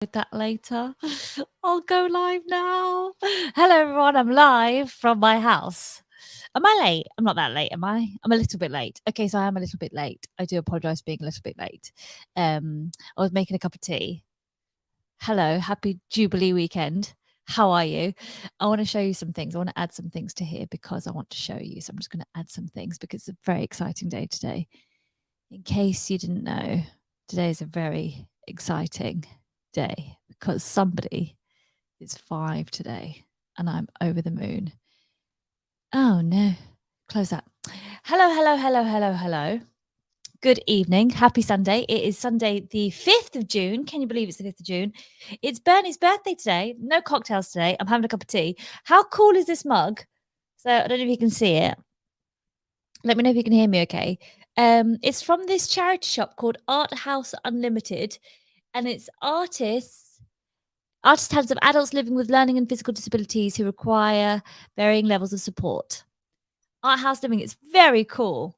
with that later. I'll go live now. Hello, everyone. I'm live from my house. Am I late? I'm not that late, am I? I'm a little bit late. Okay, so I am a little bit late. I do apologize for being a little bit late. I was making a cup of tea. Hello, happy Jubilee weekend. How are you? I want to show you some things. I want to add some things to here because I want to show you. So I'm just going to add some things because it's a very exciting day today. In case you didn't know, today is a very exciting day because somebody is 5 today and I'm over the moon. Oh no, close that. Hello. Good evening. Happy Sunday. It is Sunday, the 5th of June. Can you believe it's the 5th of June? It's Bernie's birthday today. No cocktails today. I'm having a cup of tea. How cool is this mug? So I don't know if you can see it. Let me know if you can hear me okay. It's from this charity shop called Art House Unlimited, and it's artist hands of adults living with learning and physical disabilities who require varying levels of support. Art House Living, it's very cool.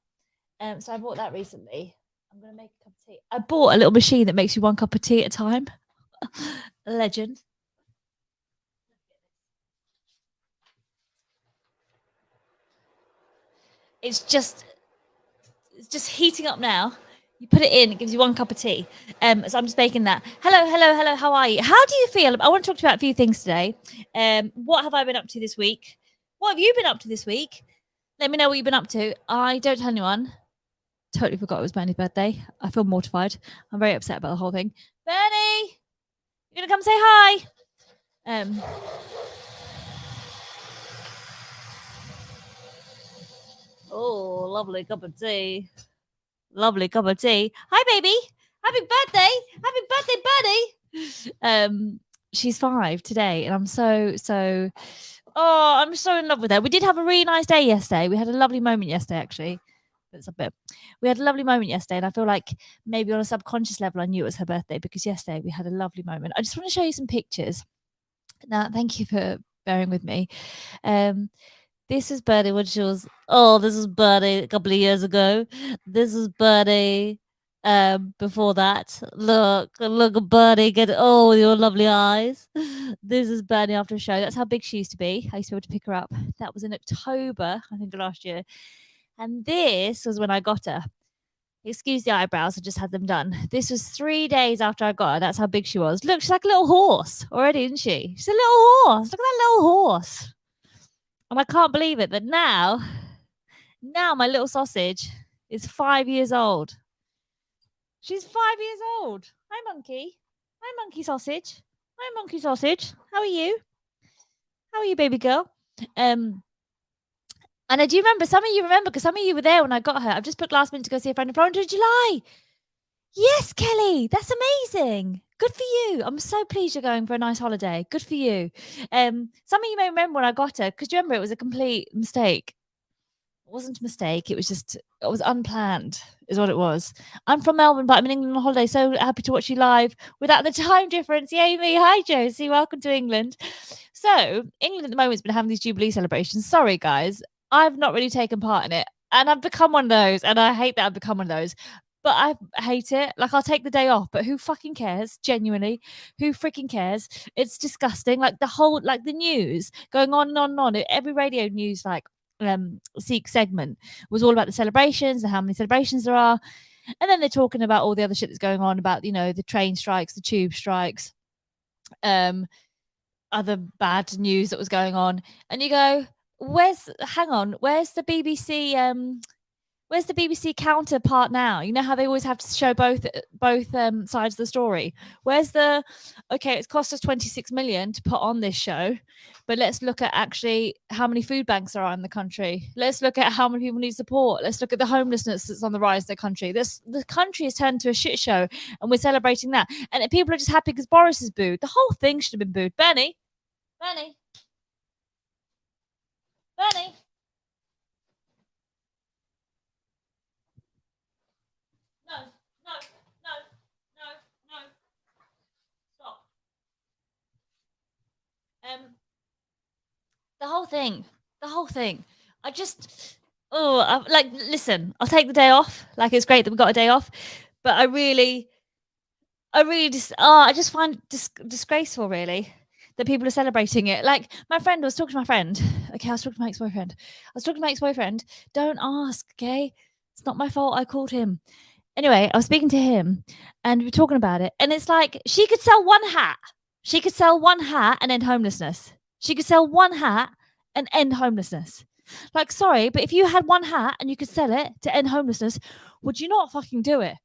So I bought that recently. I'm going to make a cup of tea. I bought a little machine that makes you one cup of tea at a time. Legend. It's just heating up now. You put it in, it gives you one cup of tea. So I'm just making that. Hello. How are you? How do you feel? I want to talk to you about a few things today. What have I been up to this week? What have you been up to this week? Let me know what you've been up to. I don't tell anyone. Totally forgot it was Bernie's birthday. I feel mortified. I'm very upset about the whole thing. Bernie, you're gonna come say hi. Oh, lovely cup of tea. Lovely cup of tea. Hi, baby. Happy birthday, Bernie. She's 5 today, and I'm so. Oh, I'm so in love with her. We did have a really nice day yesterday. We had a lovely moment yesterday, actually. It's a bit. We had a lovely moment yesterday, and I feel like maybe on a subconscious level, I knew it was her birthday because yesterday we had a lovely moment. I just want to show you some pictures. Now, thank you for bearing with me. This is Bernie when she was. Oh, this is Bernie a couple of years ago. This is Bernie. Before that, look at Bernie. Get with your lovely eyes. This is Bernie after a show. That's how big she used to be. I used to be able to pick her up. That was in October, I think, last year. And this was when I got her. Excuse the eyebrows, I just had them done. This was 3 days after I got her. That's how big she was. Look, she's like a little horse already, isn't she? She's a little horse. Look at that little horse. And I can't believe it that now my little sausage is 5 years old. She's 5 years old. Hi, monkey. Hi, monkey sausage. Hi, monkey sausage. How are you? How are you, baby girl? And I do remember, some of you remember, because some of you were there when I got her. I've just booked last minute to go see a friend in Florida in July. Yes, Kelly, that's amazing. Good for you. I'm so pleased you're going for a nice holiday. Good for you. Some of you may remember when I got her, because you remember it was a complete mistake. It wasn't a mistake. It was unplanned, is what it was. I'm from Melbourne, but I'm in England on holiday. So happy to watch you live without the time difference. Yay me. Hi, Josie. Welcome to England. So England at the moment has been having these Jubilee celebrations. Sorry, guys. I've not really taken part in it. And I've become one of those. And I hate that I've become one of those. But I hate it. Like, I'll take the day off, but who fucking cares? Genuinely, who freaking cares? It's disgusting. Like, the news going on and on and on. Every radio news, Seek segment was all about the celebrations and how many celebrations there are. And then they're talking about all the other shit that's going on about, the train strikes, the tube strikes, other bad news that was going on. And you go, where's the BBC where's the BBC counterpart now? You know how they always have to show both sides of the story. Where's the okay? It's cost us 26 million to put on this show, but let's look at actually how many food banks there are in the country. Let's look at how many people need support. Let's look at the homelessness that's on the rise in the country. The country has turned into a shit show, and we're celebrating that. And people are just happy because Boris is booed. The whole thing should have been booed. Bernie. No. Stop. The whole thing. Listen, I'll take the day off. Like, it's great that we got a day off, but I really, I just find it disgraceful, really, that people are celebrating it. Like, my friend, I was talking to my friend. Okay, I was talking to my ex-boyfriend. Don't ask, okay? It's not my fault I called him. Anyway, I was speaking to him and we were talking about it. And it's like, she could sell one hat. She could sell one hat and end homelessness. She could sell one hat and end homelessness. Like, sorry, but if you had one hat and you could sell it to end homelessness, would you not fucking do it?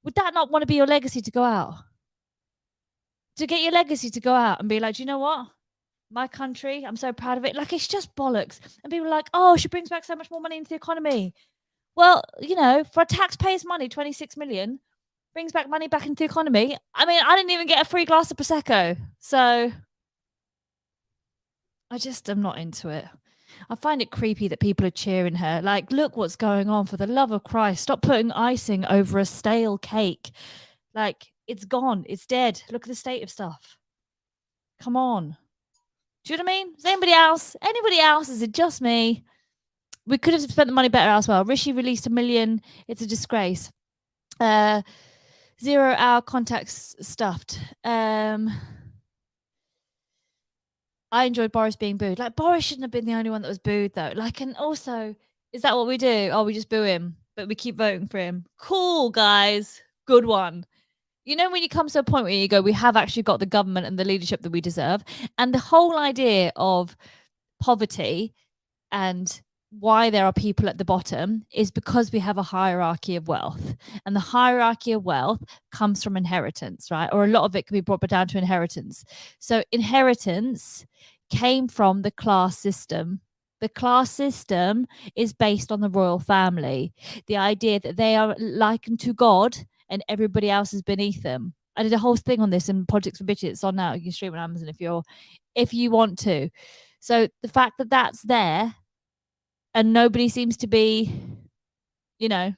Would that not want to be your legacy to go out? To get your legacy to go out and be like, do you know what? My country, I'm so proud of it. Like, it's just bollocks. And people are like, oh, she brings back so much more money into the economy. Well, for a taxpayer's money, 26 million brings back money back into the economy. I mean, I didn't even get a free glass of Prosecco. So I just am not into it. I find it creepy that people are cheering her. Like, look what's going on, for the love of Christ. Stop putting icing over a stale cake. Like, it's gone. It's dead. Look at the state of stuff. Come on. Do you know what I mean? Is anybody else? Anybody else? Is it just me? We could have spent the money better elsewhere. Rishi released 1 million. It's a disgrace. 0-hour contacts stuffed. I enjoyed Boris being booed. Like, Boris shouldn't have been the only one that was booed, though. Like, and also, is that what we do? Oh, we just boo him, but we keep voting for him. Cool, guys. Good one. When you come to a point where you go, we have actually got the government and the leadership that we deserve. And the whole idea of poverty and why there are people at the bottom is because we have a hierarchy of wealth. And the hierarchy of wealth comes from inheritance, right? Or a lot of it can be brought down to inheritance. So inheritance came from the class system. The class system is based on the royal family. The idea that they are likened to God and everybody else is beneath them. I did a whole thing on this in Politics for Bitches. It's on now. You can stream it on Amazon if you want to. So the fact that that's there and nobody seems to be, like,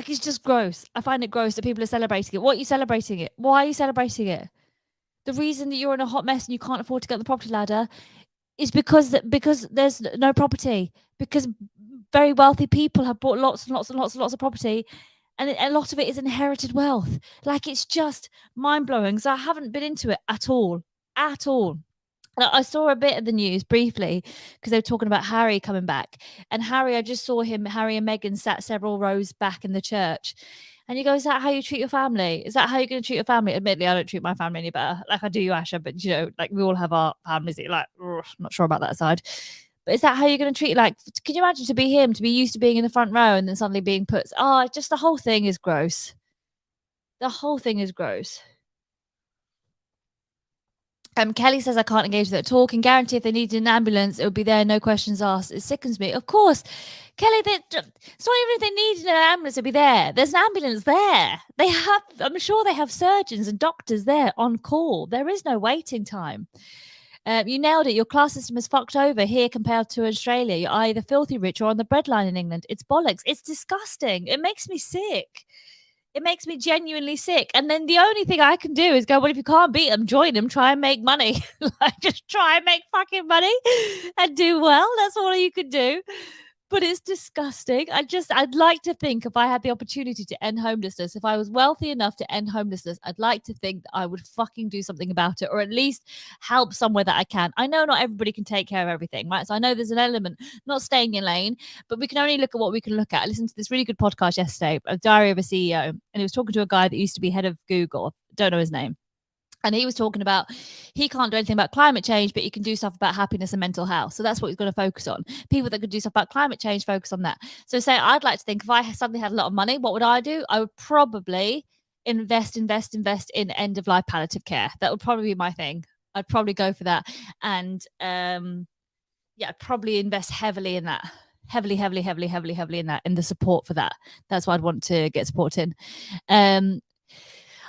it's just gross. I find it gross that people are celebrating it. What are you celebrating it? Why are you celebrating it? The reason that you're in a hot mess and you can't afford to get on the property ladder is because there's no property. Because very wealthy people have bought lots and lots and lots and lots of property, and a lot of it is inherited wealth. Like, it's just mind blowing. So I haven't been into it at all. I saw a bit of the news briefly because they were talking about Harry coming back. And I just saw Harry and Meghan sat several rows back in the church. And you go, is that how you treat your family? Is that how you're going to treat your family? Admittedly, I don't treat my family any better. Like, I do you, Asha, but like, we all have our families. Like, not sure about that side. But is that how you're going to treat? Like, can you imagine to be him, to be used to being in the front row and then suddenly being put? Just the whole thing is gross. The whole thing is gross. Kelly says I can't engage with it at all. Can guarantee if they needed an ambulance, it would be there, no questions asked. It sickens me. Of course, Kelly, it's not even if they needed an ambulance, it'd be there. There's an ambulance there. I'm sure they have surgeons and doctors there on call. There is no waiting time. You nailed it. Your class system is fucked over here compared to Australia. You're either filthy rich or on the breadline in England. It's bollocks. It's disgusting. It makes me sick. It makes me genuinely sick. And then the only thing I can do is go, well, if you can't beat them, join them, try and make money. Like, just try and make fucking money and do well. That's all you can do. But it's disgusting. I'd like to think if I had the opportunity to end homelessness, if I was wealthy enough to end homelessness, I'd like to think that I would fucking do something about it, or at least help somewhere that I can. I know not everybody can take care of everything, right? So I know there's an element not staying in lane, but we can only look at what we can look at. I listened to this really good podcast yesterday, A Diary of a CEO, and he was talking to a guy that used to be head of Google. Don't know his name. And he was talking about he can't do anything about climate change, but he can do stuff about happiness and mental health. So that's what he's going to focus on. People that could do stuff about climate change, focus on that. So say I'd like to think if I suddenly had a lot of money, what would I do? I would probably invest in end of life palliative care. That would probably be my thing. I'd probably go for that. And I'd probably invest heavily in that. Heavily in that, in the support for that. That's what I'd want to get support in.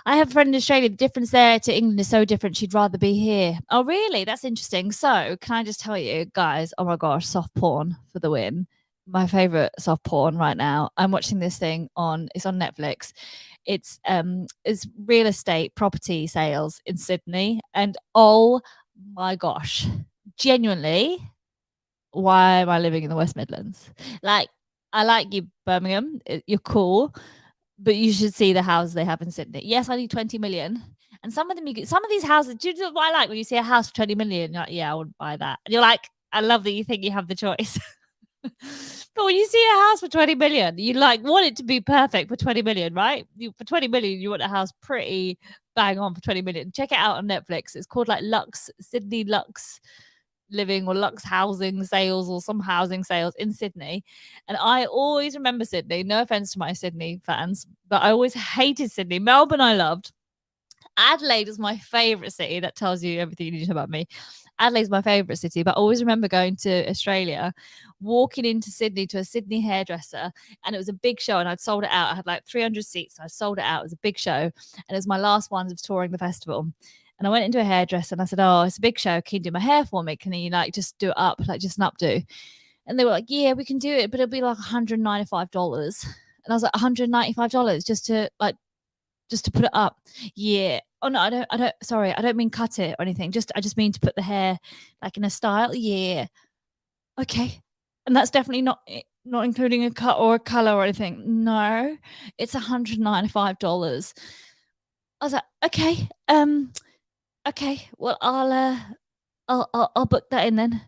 I have a friend in Australia. The difference there to England is so different. She'd rather be here. Oh, really? That's interesting. So can I just tell you guys, oh my gosh, soft porn for the win. My favorite soft porn right now. I'm watching this thing it's on Netflix. It's real estate property sales in Sydney. And oh my gosh, genuinely, why am I living in the West Midlands? Like, I like you, Birmingham. You're cool. but you should see the houses they have in Sydney. Yes, I need 20 million. And some of them, some of these houses, do you know what I like when you see a house for 20 million? You're like, yeah, I wouldn't buy that. And you're like, I love that you think you have the choice. But when you see a house for 20 million, you like want it to be perfect for 20 million, right? For 20 million, you want a house pretty bang on for 20 million. Check it out on Netflix. It's called like Sydney Lux Living or Lux Housing Sales or some housing sales in Sydney. And I always remember Sydney. No offense to my Sydney fans, but I always hated Sydney. Melbourne, I loved. Adelaide is my favorite city. That tells you everything you need to know about me. Adelaide's my favorite city, but I always remember going to Australia, walking into Sydney to a Sydney hairdresser, and it was a big show, and I'd sold it out. I had like 300 seats. I sold it out. It was a big show, and it was my last one of touring the festival. And I went into a hairdresser and I said, "Oh, it's a big show. Can you do my hair for me? Can you like just do it up, like just an updo?" And they were like, "Yeah, we can do it, but it'll be like $195." And I was like, $195 just to put it up. Yeah. Oh no, I don't sorry, I don't mean cut it or anything. I just mean to put the hair like in a style. Yeah. Okay. And that's definitely not including a cut or a color or anything. No, it's $195. I was like, okay, okay, well I'll book that in then.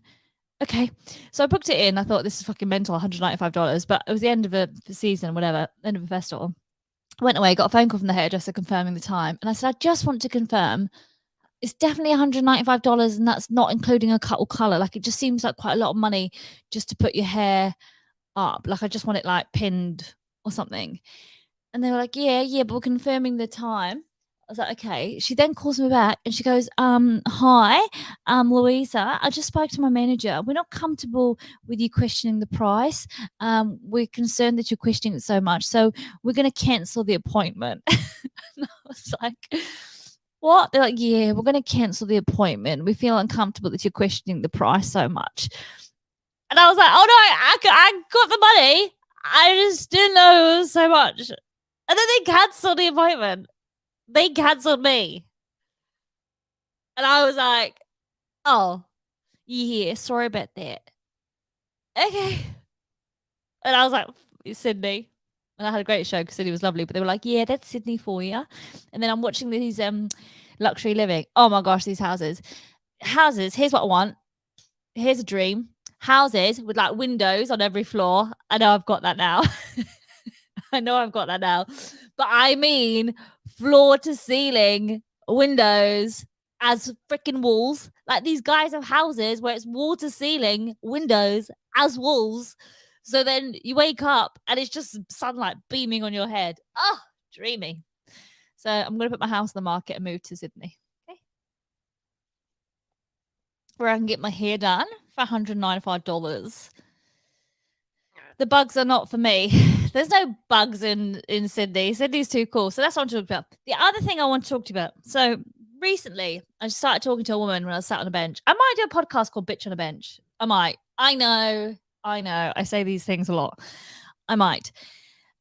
Okay. So I booked it in. I thought this is fucking mental, $195, but it was the end of a season, whatever, end of a festival. I went away, got a phone call from the hairdresser confirming the time. And I said, I just want to confirm it's definitely $195 and that's not including a cut or color. Like it just seems like quite a lot of money just to put your hair up. Like I just want it like pinned or something. And they were like, yeah, but we're confirming the time. I was like, okay. She then calls me back and she goes, hi, Louisa, I just spoke to my manager. We're not comfortable with you questioning the price. We're concerned that you're questioning it so much. So we're going to cancel the appointment. And I was like, what? They're like, yeah, we're going to cancel the appointment. We feel uncomfortable that you're questioning the price so much. And I was like, oh no, I got the money. I just didn't know it was so much. And then they cancelled the appointment. They cancelled me. And I was like, oh, yeah, sorry about that. Okay. And I was like, Sydney. And I had a great show because Sydney was lovely. But they were like, yeah, that's Sydney for you. And then I'm watching these luxury living. Oh my gosh, these houses. Houses, here's what I want. Here's a dream. Houses with like windows on every floor. I know I've got that now. I know I've got that now. But I mean floor to ceiling windows as freaking walls. Like these guys have houses where it's wall to ceiling windows as walls. So then you wake up and it's just sunlight beaming on your head. Oh, dreamy. So I'm going to put my house on the market and move to Sydney. Okay. Where I can get my hair done for $195. The bugs are not for me. There's no bugs in Sydney. Sydney's too cool. So that's what I'm talking about. The other thing I want to talk to you about. So recently, I started talking to a woman when I was sat on a bench. I might do a podcast called Bitch on a Bench. I might. I know. I say these things a lot. I might.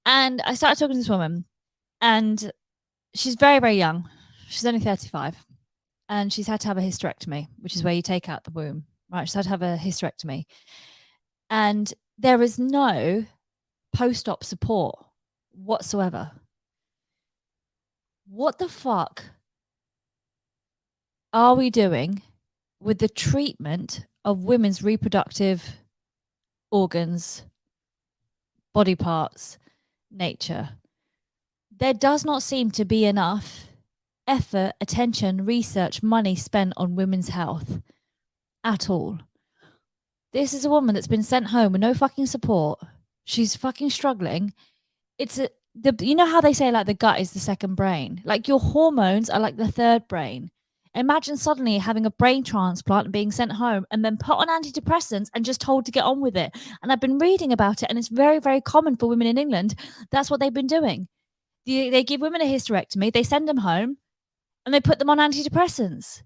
And I started talking to this woman, and she's very, very young. She's only 35. And she's had to have a hysterectomy, which is where you take out the womb. Right? She's had to have a hysterectomy. And there is no post-op support whatsoever. What the fuck are we doing with the treatment of women's reproductive organs, body parts, nature? There does not seem to be enough effort, attention, research, money spent on women's health at all. This is a woman that's been sent home with no fucking support. She's fucking struggling. You know how they say like the gut is the second brain? Like your hormones are like the third brain. Imagine suddenly having a brain transplant and being sent home and then put on antidepressants and just told to get on with it. And I've been reading about it, and it's very, very common for women in England. That's what they've been doing. They give women a hysterectomy, they send them home, and they put them on antidepressants.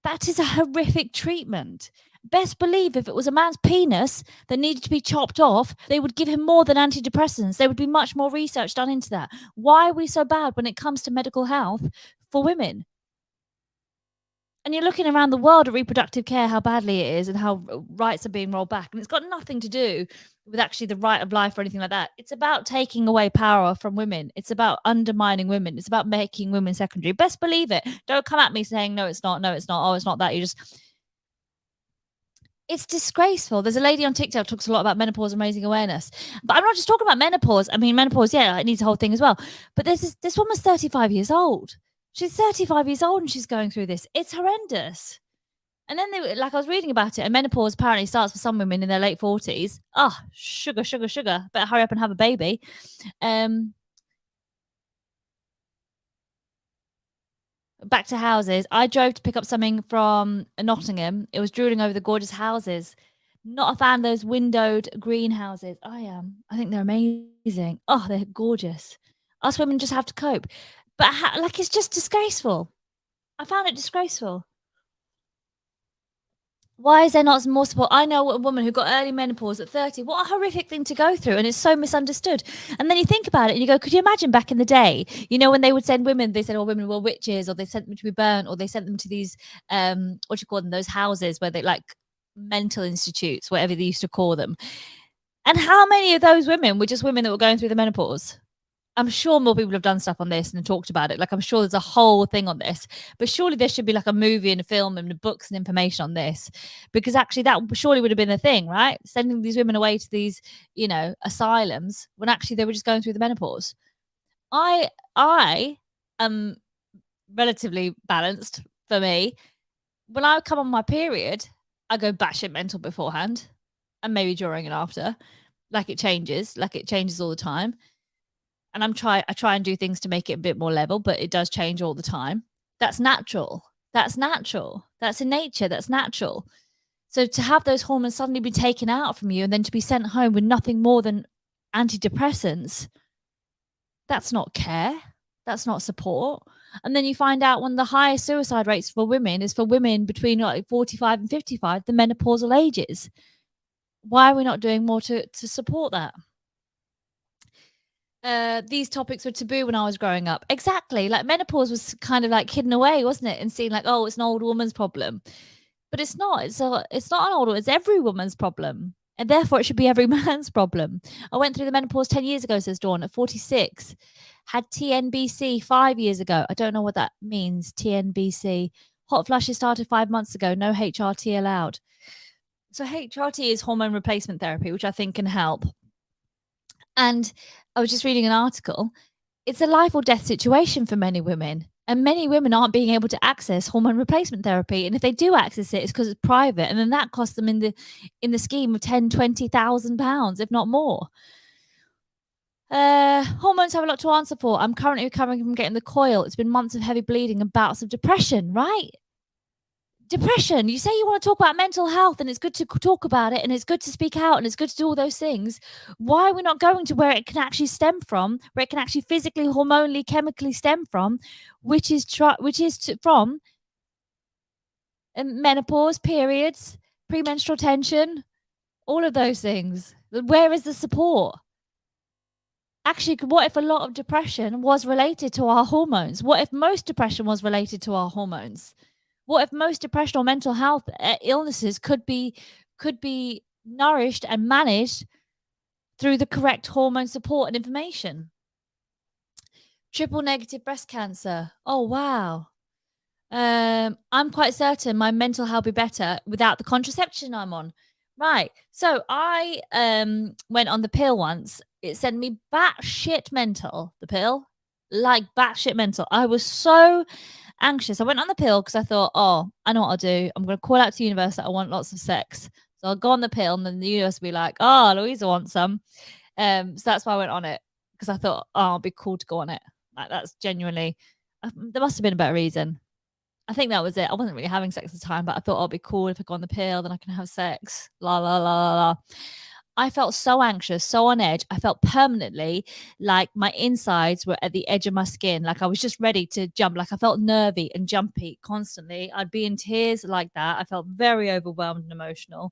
That is a horrific treatment. Best believe if it was a man's penis that needed to be chopped off, they would give him more than antidepressants. There would be much more research done into that. Why are we so bad when it comes to medical health for women? And you're looking around the world at reproductive care, how badly it is and how rights are being rolled back. And it's got nothing to do with actually the right of life or anything like that. It's about taking away power from women. It's about undermining women. It's about making women secondary. Best believe it. Don't come at me saying, no, it's not. No, it's not. Oh, it's not that. It's disgraceful. There's a lady on TikTok talks a lot about menopause and raising awareness. But I'm not just talking about menopause. I mean, menopause, yeah, it needs a whole thing as well. But there's this woman's 35 years old. She's 35 years old and she's going through this. It's horrendous. And then I was reading about it, and menopause apparently starts for some women in their late 40s. Oh, sugar, sugar, sugar. Better hurry up and have a baby. Back to houses. I drove to pick up something from Nottingham. It was drooling over the gorgeous houses. Not a fan of those windowed greenhouses. I am. I think they're amazing. Oh, they're gorgeous. Us women just have to cope. But it's just disgraceful. I found it disgraceful. Why is there not more support? I know a woman who got early menopause at 30. What a horrific thing to go through. And it's so misunderstood. And then you think about it and you go, could you imagine back in the day, when they would send women, they said, oh, women were witches, or they sent them to be burnt, or they sent them to these, what do you call them? Those houses where they mental institutes, whatever they used to call them. And how many of those women were just women that were going through the menopause? I'm sure more people have done stuff on this and talked about it. I'm sure there's a whole thing on this, but surely there should be a movie and a film and books and information on this, because actually that surely would have been a thing, right? Sending these women away to these, asylums when actually they were just going through the menopause. I am relatively balanced for me. When I come on my period, I go batshit mental beforehand and maybe during and after. It changes all the time. And I try and do things to make it a bit more level, but it does change all the time. That's natural. That's in nature. That's natural. So to have those hormones suddenly be taken out from you and then to be sent home with nothing more than antidepressants, that's not care. That's not support. And then you find out one of the highest suicide rates for women is for women between 45 and 55, the menopausal ages. Why are we not doing more to support that? These topics were taboo when I was growing up. Exactly. Menopause was kind of hidden away, wasn't it? And seen oh, it's an old woman's problem. But it's not. It's not an old one. It's every woman's problem. And therefore it should be every man's problem. I went through the menopause 10 years ago, says Dawn, at 46. Had TNBC 5 years ago. I don't know what that means, TNBC. Hot flushes started 5 months ago. No HRT allowed. So HRT is hormone replacement therapy, which I think can help. And I was just reading an article. It's a life or death situation for many women. And many women aren't being able to access hormone replacement therapy. And if they do access it, it's because it's private. And then that costs them in the scheme of £10,000-20,000, if not more. Hormones have a lot to answer for. I'm currently recovering from getting the coil. It's been months of heavy bleeding and bouts of depression, right? Depression. You say you want to talk about mental health, and it's good to talk about it, and it's good to speak out, and it's good to do all those things. Why are we not going to where it can actually stem from, where it can actually physically, hormonally, chemically stem from, which is from menopause, periods, premenstrual tension, all of those things. Where is the support? Actually, what if a lot of depression was related to our hormones? What if most depression was related to our hormones? What if most depression or mental health illnesses could be nourished and managed through the correct hormone support and information? Triple negative breast cancer. Oh, wow. I'm quite certain my mental health will be better without the contraception I'm on. Right. So I went on the pill once. It sent me batshit mental, the pill. Batshit mental. I was so anxious. I went on the pill because I thought, oh, I know what I'll do. I'm going to call out to the universe that I want lots of sex. So I'll go on the pill and then the universe will be like, oh, Louisa wants some. So that's why I went on it, because I thought, oh, it'd be cool to go on it. That's genuinely, there must have been a better reason. I think that was it. I wasn't really having sex at the time, but I thought, oh, it'd be cool if I go on the pill, then I can have sex. La, la, la, la, la. I felt so anxious, so on edge. I felt permanently like my insides were at the edge of my skin. I was just ready to jump. I felt nervy and jumpy constantly. I'd be in tears like that. I felt very overwhelmed and emotional.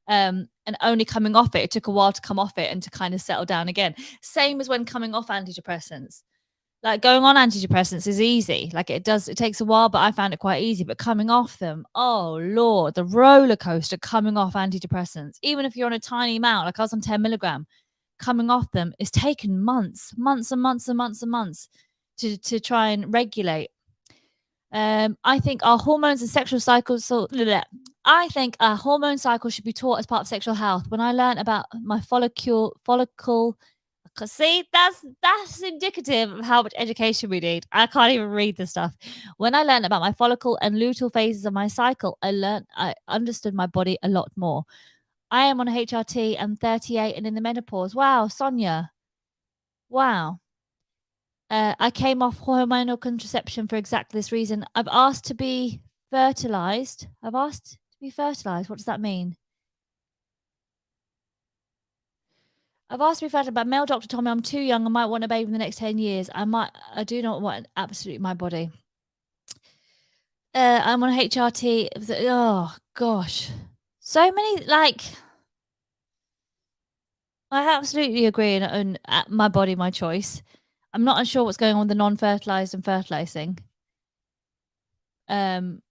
And only coming off it took a while to come off it and to kind of settle down again. Same as when coming off antidepressants. Like, going on antidepressants is easy. Like, it takes a while, but I found it quite easy. But coming off them, oh Lord, the roller coaster coming off antidepressants, even if you're on a tiny amount, like I was on 10 milligram, coming off them, it's taken months, months and months and months and months to try and regulate. I think our hormones and sexual cycles. I think a hormone cycle should be taught as part of sexual health. When I learned about my follicle, cause see, that's indicative of how much education we need. I can't even read the stuff. When I learned about my follicle and luteal phases of my cycle, I understood my body a lot more. I am on a HRT and 38 and in the menopause. Wow, Sonia. Wow. I came off hormonal contraception for exactly this reason. I've asked to be fertilized. I've asked to be fertilized. What does that mean? I've asked to be fertilized, but a male doctor told me I'm too young. I might want a baby in the next 10 years. I do not want absolutely my body. I'm on HRT. Oh gosh. So many, like, I absolutely agree on my body, my choice. I'm not unsure what's going on with the non-fertilized and fertilizing. Um,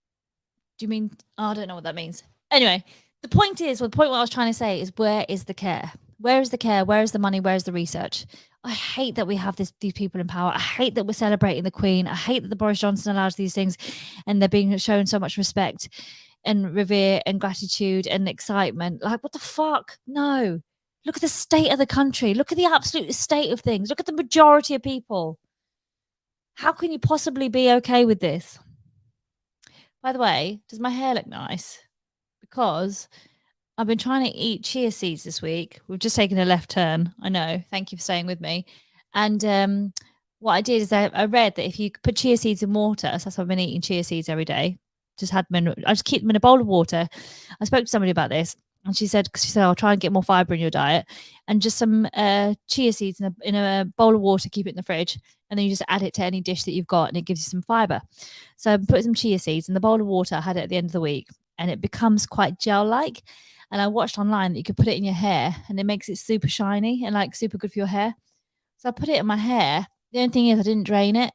Do you mean, oh, I don't know what that means. Anyway, the point is, what I was trying to say is, where is the care? Where is the care? Where is the money? Where is the research? I hate that we have these people in power. I hate that we're celebrating the Queen. I hate that the Boris Johnson allows these things, and they're being shown so much respect and revere and gratitude and excitement. Like, what the fuck? No. Look at the state of the country. Look at the absolute state of things. Look at the majority of people. How can you possibly be okay with this? By the way, does my hair look nice? Because I've been trying to eat chia seeds this week. We've just taken a left turn. I know. Thank you for staying with me. And what I did is I read that if you put chia seeds in water, so that's why I've been eating chia seeds every day. I just keep them in a bowl of water. I spoke to somebody about this, and she said, I'll try and get more fiber in your diet, and just some chia seeds in a bowl of water, keep it in the fridge, and then you just add it to any dish that you've got, and it gives you some fiber. So I put some chia seeds in the bowl of water. I had it at the end of the week, and it becomes quite gel-like. And I watched online that you could put it in your hair, and it makes it super shiny and like super good for your hair. So I put it in my hair. The only thing is I didn't drain it.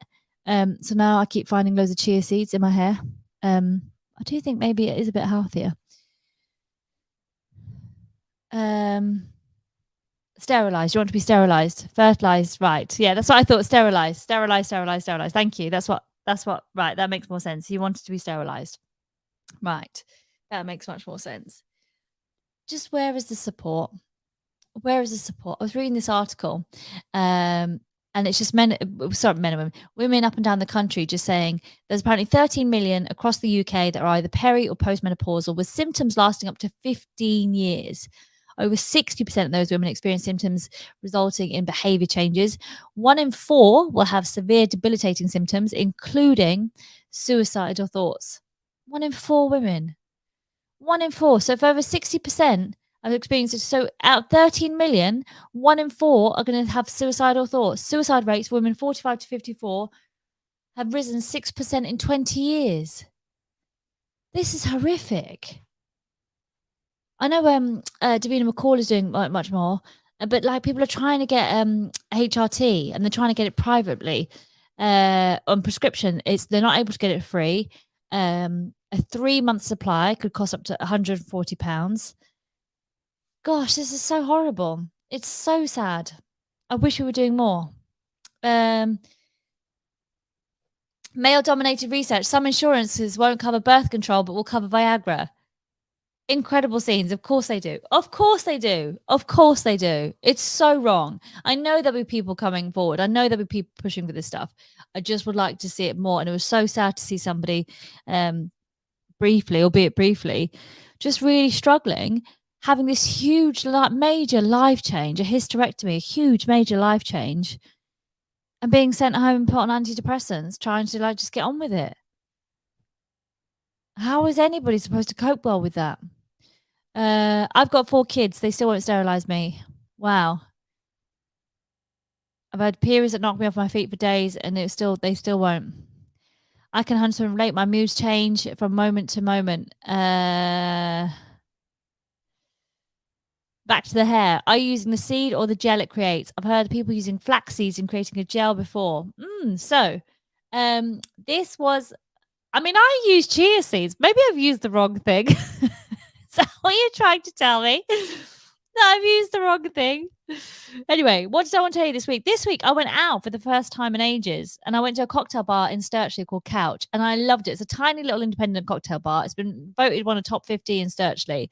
So now I keep finding loads of chia seeds in my hair. I do think maybe it is a bit healthier. Sterilized. You want to be sterilized, fertilized, right? Yeah, that's what I thought. Sterilized. Thank you. That's what. Right, that makes more sense. You wanted to be sterilized, right? That makes much more sense. Just where is the support? Where is the support? I was reading this article, and it's just men and women up and down the country just saying there's apparently 13 million across the UK that are either peri or postmenopausal with symptoms lasting up to 15 years. Over 60% of those women experience symptoms resulting in behavior changes. 1 in 4 will have severe debilitating symptoms, including suicidal thoughts. 1 in 4 women. 1 in 4. So if over 60% of experiences, so out of 13 million, 1 in 4 are going to have suicidal thoughts. Suicide rates for women 45 to 54 have risen 6% in 20 years. This is horrific. I know Davina McCall is doing much more, but like people are trying to get HRT and they're trying to get it privately on prescription. They're not able to get it free. A 3-month supply could cost up to £140. Gosh, this is so horrible. It's so sad. I wish we were doing more. Male-dominated research. Some insurances won't cover birth control, but will cover Viagra. Incredible scenes. Of course they do. Of course they do. Of course they do. It's so wrong. I know there'll be people coming forward. I know there'll be people pushing for this stuff. I just would like to see it more. And it was so sad to see somebody briefly, albeit briefly, just really struggling, having this huge, major life change, a hysterectomy, a huge, major life change, and being sent home and put on antidepressants, trying to just get on with it. How is anybody supposed to cope well with that? I've got 4 kids. They still won't sterilize me. Wow. I've had periods that knock me off my feet for days, and they still won't. I can 100% relate. My moods change from moment to moment. Back to the hair. Are you using the seed or the gel it creates? I've heard of people using flax seeds and creating a gel before. This was, I mean, I use chia seeds. Maybe I've used the wrong thing. Is that what you're trying to tell me? No, I've used the wrong thing. Anyway, what did I want to tell you this week? This week, I went out for the first time in ages, and I went to a cocktail bar in Sturchley called Couch, and I loved it. It's a tiny little independent cocktail bar. It's been voted one of top 50 in Sturchley.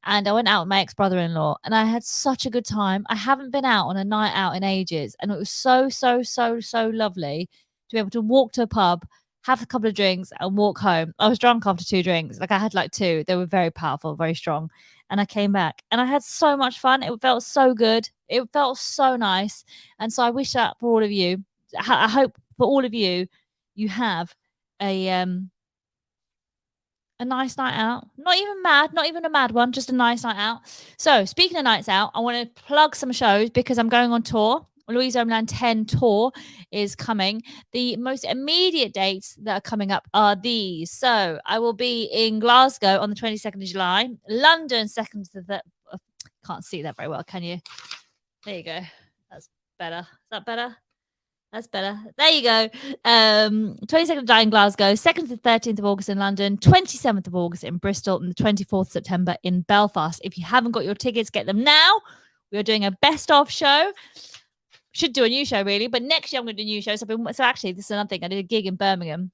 And I went out with my ex-brother-in-law, and I had such a good time. I haven't been out on a night out in ages, and it was so lovely to be able to walk to a pub, have a couple of drinks, and walk home. I was drunk after 2 drinks. Like, I had like 2. They were very powerful, very strong. And I came back, and I had so much fun. It felt so good. It felt so nice. And so I wish that for all of you. I hope for all of you, you have a nice night out. Not even mad, not even a mad one, just a nice night out. So, speaking of nights out, I want to plug some shows because I'm going on tour. Louise Homeland 10 tour is coming. The most immediate dates that are coming up are these. So, I will be in Glasgow on the 22nd of July, London 2nd to the can't see that very well, can you? There you go. That's better. Is that better? That's better. There you go. 22nd of July in Glasgow, 2nd to 13th of August in London, 27th of August in Bristol, and the 24th of September in Belfast. If you haven't got your tickets, get them now. We are doing a best of show. Should do a new show, really, but next year I'm going to do a new show. So actually, this is another thing. I did a gig in Birmingham,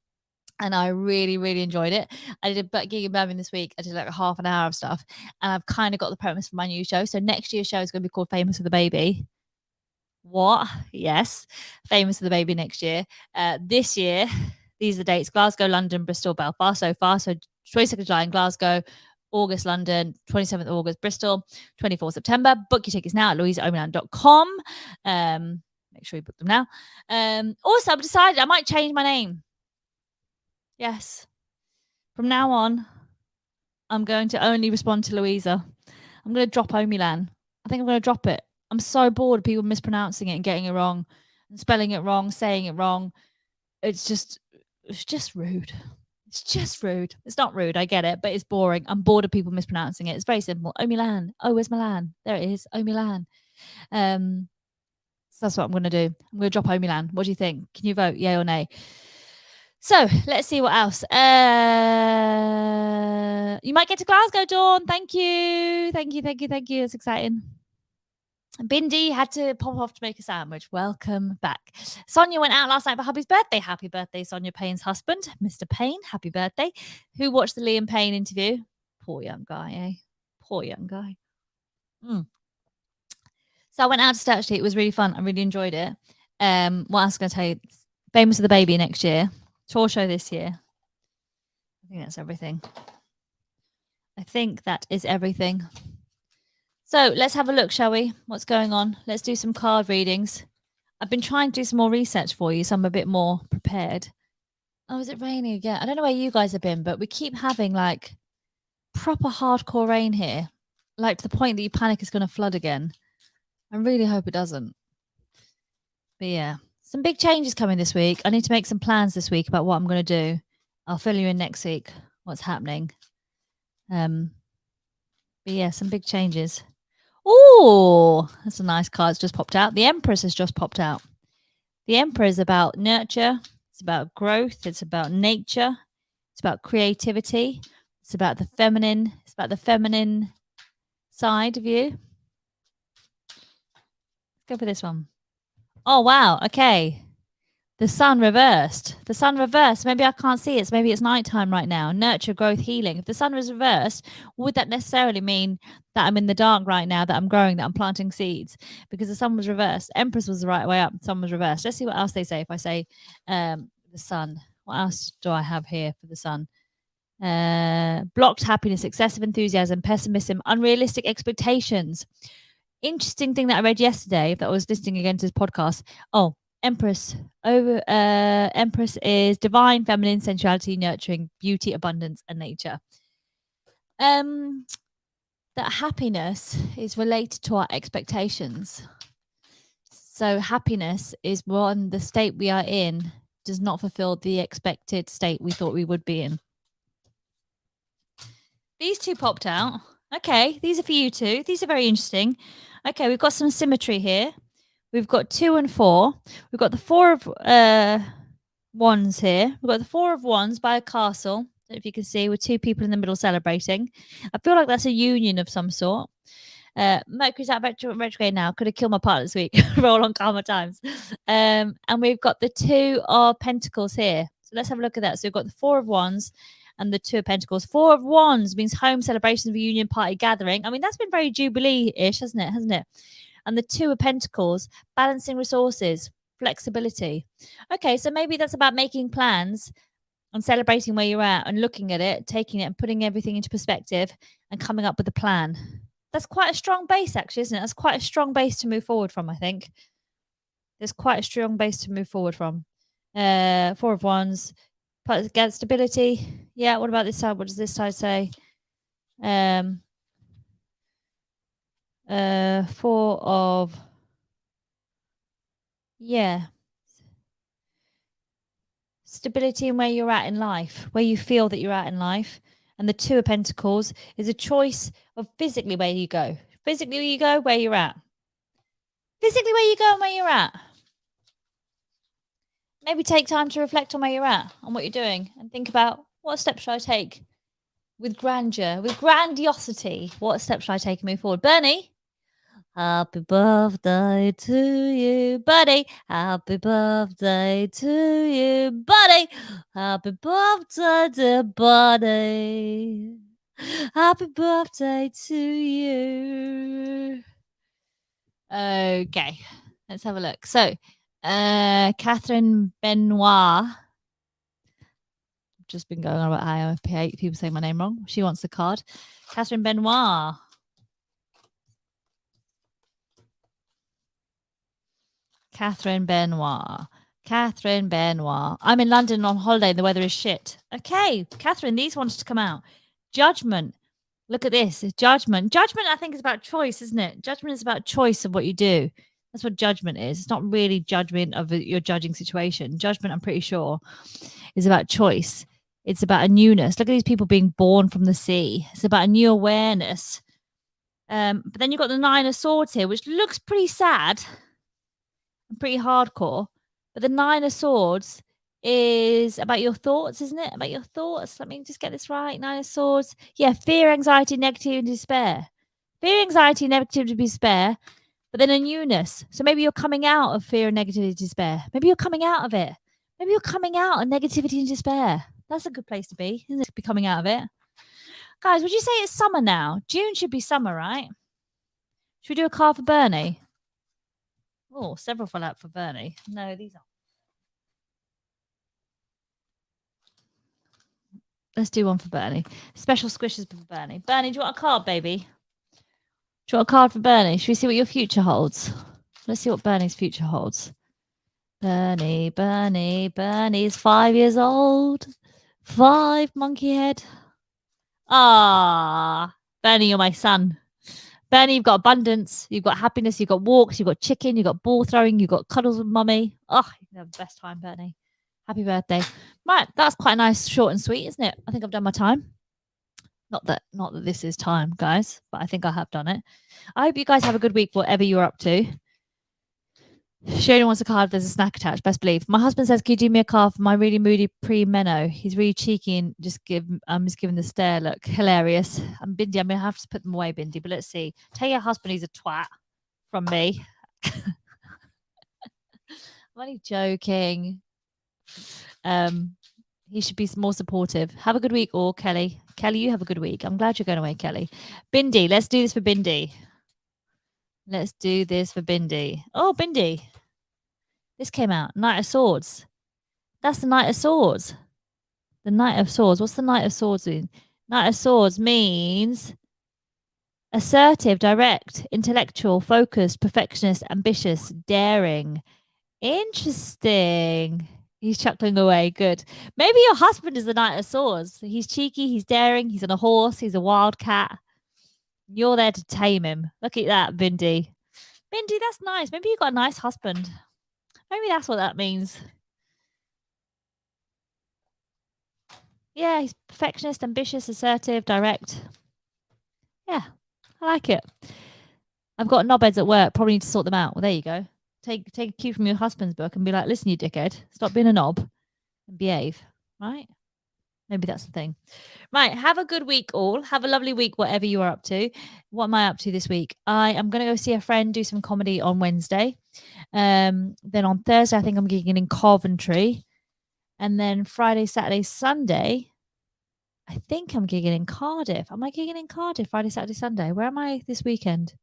and I really enjoyed it. I did a gig in Birmingham this week. I did like a half an hour of stuff, and I've kind of got the premise for my new show. So next year's show is going to be called Famous with a Baby. What? Yes. Famous for the Baby next year. This year, these are the dates: Glasgow, London, Bristol, Belfast so far. So 22nd of July in Glasgow, August, London, 27th of August, Bristol, 24th September. Book your tickets now at louiseomeland.com. Make sure you book them now. Also, I've decided I might change my name. Yes. From now on, I'm going to only respond to Louisa. I'm going to drop Omelan. I think I'm going to drop it. I'm so bored of people mispronouncing it and getting it wrong and spelling it wrong, saying it wrong. It's just rude. It's just rude. It's not rude. I get it, but it's boring. I'm bored of people mispronouncing it. It's very simple. Omelan. Oh, where's Milan? There it is. Omelan. So that's what I'm going to do. I'm going to drop Omelan. What do you think? Can you vote? Yay or nay? So let's see what else. You might get to Glasgow, Dawn. Thank you. It's exciting. Bindi had to pop off to make a sandwich. Welcome back. Sonia went out last night for hubby's birthday. Happy birthday, Sonia Payne's husband, Mr. Payne. Happy birthday. Who watched the Liam Payne interview? Poor young guy, eh? Poor young guy. So I went out to Sturchley. It was really fun. I really enjoyed it. What else can I tell you? Famous for the Baby next year. Tour show this year. I think that's everything. I think that is everything. So let's have a look, shall we? What's going on? Let's do some card readings. I've been trying to do some more research for you, so I'm a bit more prepared. Oh, is it raining again? I don't know where you guys have been, but we keep having like proper hardcore rain here, like to the point that you panic it's going to flood again. I really hope it doesn't. But yeah, some big changes coming this week. I need to make some plans this week about what I'm going to do. I'll fill you in next week what's happening. But yeah, some big changes. Oh, that's a nice card. It's just popped out. The Empress has just popped out. The Emperor is about nurture. It's about growth. It's about nature. It's about creativity. It's about the feminine. It's about the feminine side of you. Let's go for this one. Oh, wow. Okay. The sun reversed. The sun reversed. Maybe I can't see it. So maybe it's nighttime right now. Nurture, growth, healing. If the sun was reversed, would that necessarily mean that I'm in the dark right now, that I'm growing, that I'm planting seeds? Because the sun was reversed. Empress was the right way up. The sun was reversed. Let's see what else they say. If I say the sun, what else do I have here for the sun? Blocked happiness, excessive enthusiasm, pessimism, unrealistic expectations. Interesting thing that I read yesterday that I was listening again to this podcast. Oh, Empress is divine, feminine, sensuality, nurturing, beauty, abundance, and nature. That happiness is related to our expectations. So happiness is when the state we are in does not fulfill the expected state we thought we would be in. These two popped out. Okay, these are for you too. These are very interesting. Okay, we've got some symmetry here. We've got 2 and 4. We've got the 4 of wands here. We've got the 4 of wands by a castle. Don't know if you can see, with 2 people in the middle celebrating. I feel like that's a union of some sort. Mercury's out retrograde now. Could have killed my partner this week. Roll on karma times. And we've got the 2 of pentacles here. So let's have a look at that. So we've got the 4 of wands and the 2 of pentacles. 4 of wands means home celebrations, reunion, party, gathering. I mean, that's been very Jubilee-ish, hasn't it? And the 2 of pentacles, balancing resources, flexibility. Okay, so maybe that's about making plans and celebrating where you're at and looking at it, taking it and putting everything into perspective and coming up with a plan. That's quite a strong base, actually, isn't it? That's quite a strong base to move forward from, I think. There's quite a strong base to move forward from. 4 of wands, get stability. Yeah, what about this side? What does this side say? 4 of, yeah, stability in where you're at in life, where you feel that you're at in life. And the 2 of pentacles is a choice of physically where you go. Physically where you go, where you're at. Physically where you go and where you're at. Maybe take time to reflect on where you're at, on what you're doing, and think about, what steps should I take with grandeur, with grandiosity? What steps should I take and move forward? Bernie, happy birthday to you, buddy. Happy birthday to you, buddy. Happy birthday, dear buddy. Happy birthday to you. Okay, let's have a look. So, Catherine Benoit. Just been going on about how I hate people saying my name wrong. She wants the card. Catherine Benoit. Catherine Benoit. Catherine Benoit. I'm in London on holiday and the weather is shit. Okay, Catherine, these ones to come out. Judgment. Look at this. Judgment. Judgment, I think, is about choice, isn't it? Judgment is about choice of what you do. That's what judgment is. It's not really judgment of your judging situation. Judgment, I'm pretty sure, is about choice. It's about a newness. Look at these people being born from the sea. It's about a new awareness. But then you've got the 9 of swords here, which looks pretty sad and pretty hardcore. But the 9 of swords is about your thoughts, isn't it? About your thoughts. Let me just get this right. 9 of swords. Yeah, fear, anxiety, negativity, and despair. Fear, anxiety, negativity, despair. But then a newness. So maybe you're coming out of fear and negativity, despair. Maybe you're coming out of it. Maybe you're coming out of negativity and despair. That's a good place to be, isn't it? To be coming out of it. Guys, would you say it's summer now? June should be summer, right? Should we do a card for Bernie? Oh, several fell out for Bernie. No, these aren't. Let's do one for Bernie. Special squishes for Bernie. Bernie, do you want a card, baby? Do you want a card for Bernie? Should we see what your future holds? Let's see what Bernie's future holds. Bernie's 5 years old. 5, monkey head. Ah, Bernie, you're my son. Bernie, you've got abundance, you've got happiness, you've got walks, you've got chicken, you've got ball throwing, you've got cuddles with mummy. Oh, you can have the best time, Bernie. Happy birthday. Right, that's quite nice, short and sweet, isn't it? I think I've done my time. Not that this is time, guys, but I think I have done it. I hope you guys have a good week, whatever you're up to. She only wants a card if there's a snack attached, best believe. My husband says, can you do me a card for my really moody pre-meno? He's really cheeky and just giving the stare look. Hilarious. I'm Bindi, I'm going to have to put them away, Bindi, but let's see. Tell your husband he's a twat from me. I'm only joking. He should be more supportive. Have a good week, all, Kelly. Kelly, you have a good week. I'm glad you're going away, Kelly. Bindi, let's do this for Bindi. Let's do this for Bindi. Oh, Bindi. This came out. Knight of Swords. That's the Knight of Swords. The Knight of Swords. What's the Knight of Swords mean? Knight of Swords means assertive, direct, intellectual, focused, perfectionist, ambitious, daring. Interesting. He's chuckling away. Good. Maybe your husband is the Knight of Swords. He's cheeky, he's daring, he's on a horse, he's a wildcat. You're there to tame him. Look at that, Bindi. Bindi, that's nice. Maybe you got a nice husband. Maybe that's what that means. Yeah, he's perfectionist, ambitious, assertive, direct. Yeah, I like it. I've got knobheads at work. Probably need to sort them out. Well, there you go. Take a cue from your husband's book and be like, listen, you dickhead, stop being a knob and behave. Right? Maybe that's the thing. Right. Have a good week, all. Have a lovely week, whatever you are up to. What am I up to this week? I am going to go see a friend, do some comedy on Wednesday. Then on Thursday, I think I'm gigging in Coventry. And then Friday, Saturday, Sunday, I think I'm gigging in Cardiff. Am I gigging in Cardiff Friday, Saturday, Sunday? Where am I this weekend?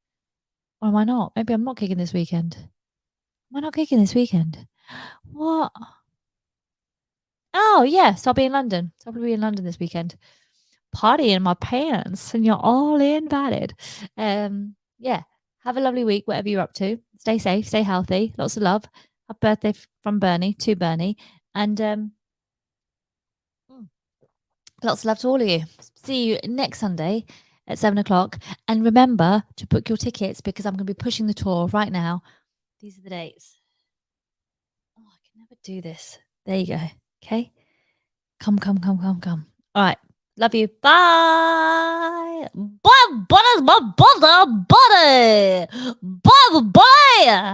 Or am I not? Maybe I'm not gigging this weekend. Am I not gigging this weekend? What? Oh, yes, I'll be in London. So I'll probably be in London this weekend. Party in my pants, and you're all invited. Yeah. Have a lovely week, whatever you're up to. Stay safe, stay healthy. Lots of love. Happy birthday from Bernie to Bernie. And lots of love to all of you. See you next Sunday at 7:00. And remember to book your tickets because I'm going to be pushing the tour right now. These are the dates. Oh, I can never do this. There you go. Okay. Come. All right. Love you. Bye. Bye, buddy. Bye, bye. Bye, bye.